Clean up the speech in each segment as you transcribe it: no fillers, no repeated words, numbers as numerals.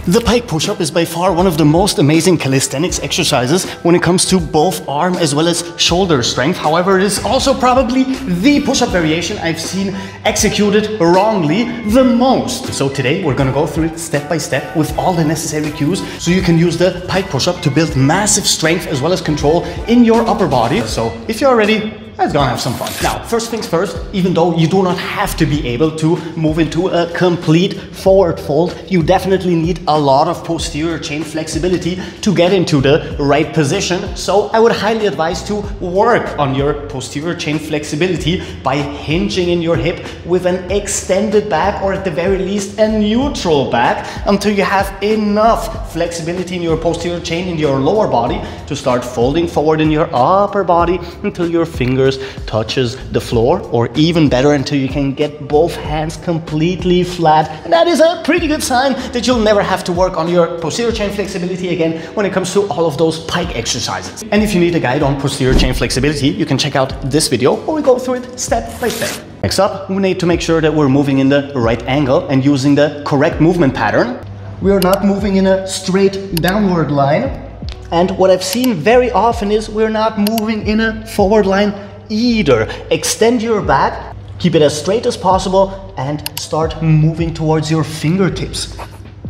The pike push-up is by far one of the most amazing calisthenics exercises when it comes to both arm as well as shoulder strength. However, it is also probably the push-up variation I've seen executed wrongly the most. So today we're gonna go through it step by step with all the necessary cues so you can use the pike push-up to build massive strength as well as control in your upper body. So if you're ready, let's go and have some fun. Now, first things first, even though you do not have to be able to move into a complete forward fold, you definitely need a lot of posterior chain flexibility to get into the right position. So I would highly advise to work on your posterior chain flexibility by hinging in your hip with an extended back, or at the very least a neutral back, until you have enough flexibility in your posterior chain in your lower body to start folding forward in your upper body until your fingers touches the floor, or even better, until you can get both hands completely flat. And that is a pretty good sign that you'll never have to work on your posterior chain flexibility again when it comes to all of those pike exercises. And if you need a guide on posterior chain flexibility, you can check out this video where we go through it step by step. Next up, we need to make sure that we're moving in the right angle and using the correct movement pattern. We are not moving in a straight downward line. And what I've seen very often is we're not moving in a forward line either. Extend your back, keep it as straight as possible, and start moving towards your fingertips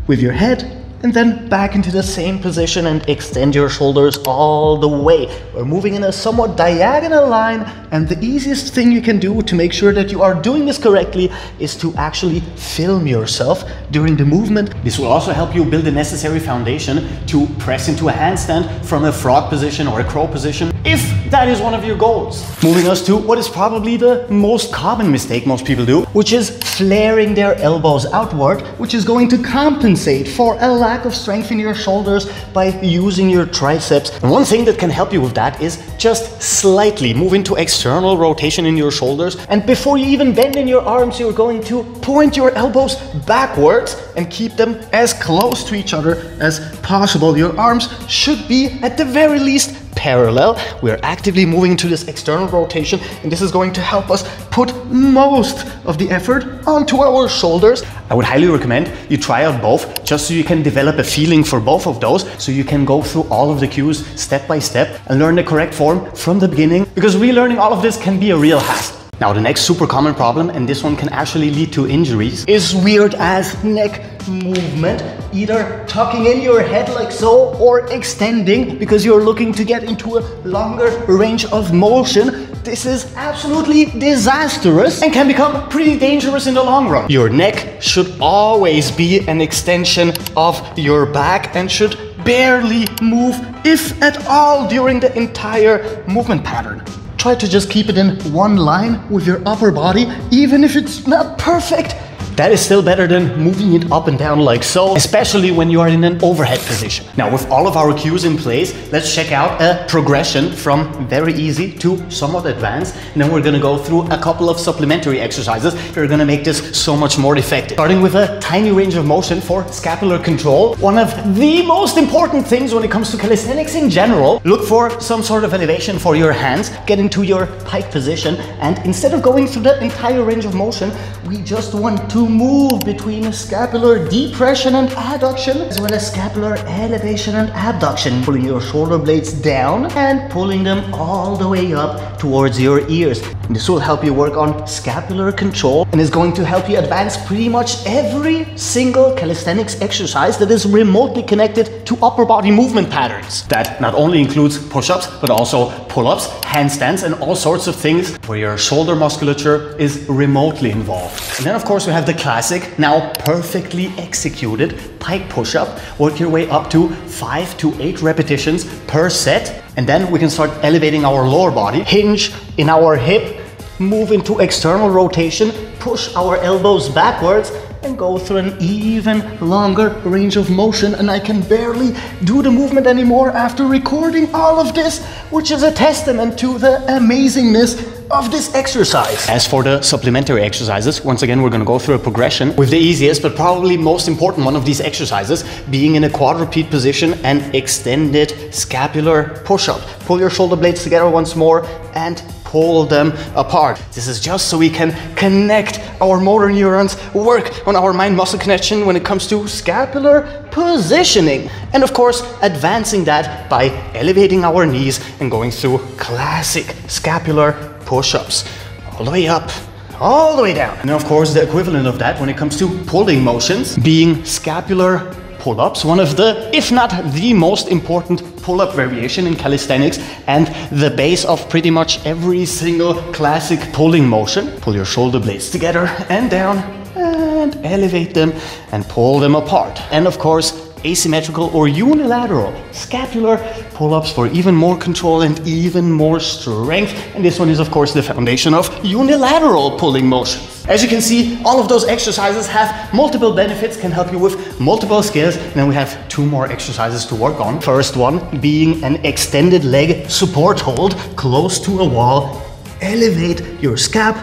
with your head, and then back into the same position and extend your shoulders all the way. We're moving in a somewhat diagonal line, and the easiest thing you can do to make sure that you are doing this correctly is to actually film yourself during the movement. This will also help you build the necessary foundation to press into a handstand from a frog position or a crow position, if that is one of your goals. Moving us to what is probably the most common mistake most people do, which is flaring their elbows outward, which is going to compensate for a lack of strength in your shoulders by using your triceps. And one thing that can help you with that is just slightly move into external rotation in your shoulders, and before you even bend in your arms, you're going to point your elbows backwards and keep them as close to each other as possible. Your arms should be at the very least parallel. We're actively moving into this external rotation, and this is going to help us put most of the effort onto our shoulders. I would highly recommend you try out both, just so you can develop a feeling for both of those, so you can go through all of the cues step by step and learn the correct form from the beginning, because relearning all of this can be a real hassle. Now, the next super common problem, and this one can actually lead to injuries, is weird ass neck movement, either tucking in your head like so or extending because you're looking to get into a longer range of motion. This is absolutely disastrous and can become pretty dangerous in the long run. Your neck should always be an extension of your back and should barely move, if at all, during the entire movement pattern. Try to just keep it in one line with your upper body, even if it's not perfect. That is still better than moving it up and down like so, especially when you are in an overhead position. Now, with all of our cues in place, let's check out a progression from very easy to somewhat advanced. And then we're gonna go through a couple of supplementary exercises that are gonna make this so much more effective. Starting with a tiny range of motion for scapular control. One of the most important things when it comes to calisthenics in general. Look for some sort of elevation for your hands. Get into your pike position, and instead of going through the entire range of motion, we just want to move between scapular depression and adduction, as well as scapular elevation and abduction, pulling your shoulder blades down and pulling them all the way up towards your ears. And this will help you work on scapular control, and is going to help you advance pretty much every single calisthenics exercise that is remotely connected to upper body movement patterns. That not only includes push-ups, but also pull-ups, handstands, and all sorts of things where your shoulder musculature is remotely involved. And then, of course, we have the classic, now perfectly executed pike push-up. Work your way up to 5 to 8 repetitions per set, and then we can start elevating our lower body. Hinge in our hip, move into external rotation, push our elbows backwards, and go through an even longer range of motion. And I can barely do the movement anymore after recording all of this, which is a testament to the amazingness of this exercise. As for the supplementary exercises, once again, we're going to go through a progression with the easiest but probably most important one of these exercises being in a quadruped position and extended scapular push-up. Pull your shoulder blades together once more and pull them apart. This is just so we can connect our motor neurons, work on our mind-muscle connection when it comes to scapular positioning. And of course, advancing that by elevating our knees and going through classic scapular push-ups. All the way up, all the way down. And of course, the equivalent of that when it comes to pulling motions, being scapular pull-ups, one of the, if not the most important pull-up variation in calisthenics and the base of pretty much every single classic pulling motion. Pull your shoulder blades together and down and elevate them and pull them apart. And of course, asymmetrical or unilateral scapular pull-ups for even more control and even more strength. And this one is of course the foundation of unilateral pulling motions. As you can see, all of those exercises have multiple benefits, can help you with multiple skills. And then we have 2 more exercises to work on. First one being an extended leg support hold close to a wall. Elevate your scap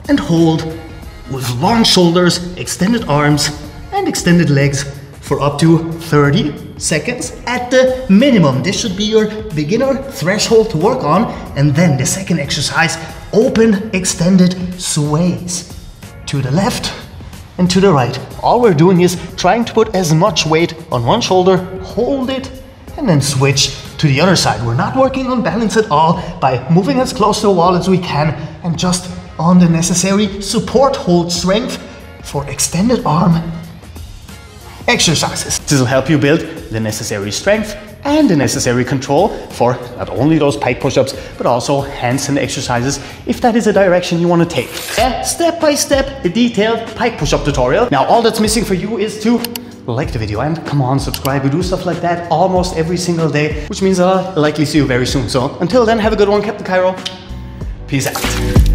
and hold with long shoulders, extended arms and extended legs for up to 30 seconds at the minimum. This should be your beginner threshold to work on. And then the second exercise, open extended sways to the left and to the right. All we're doing is trying to put as much weight on one shoulder, hold it, and then switch to the other side. We're not working on balance at all by moving as close to the wall as we can and just on the necessary support hold strength for extended arm exercises. This will help you build the necessary strength and the necessary control for not only those pike push-ups, but also handstand exercises, if that is a direction you want to take. A step-by-step detailed pike push-up tutorial. Now, all that's missing for you is to like the video and come on, subscribe. We do stuff like that almost every single day, which means I'll likely see you very soon. So until then, have a good one, Captain Cairo. Peace out.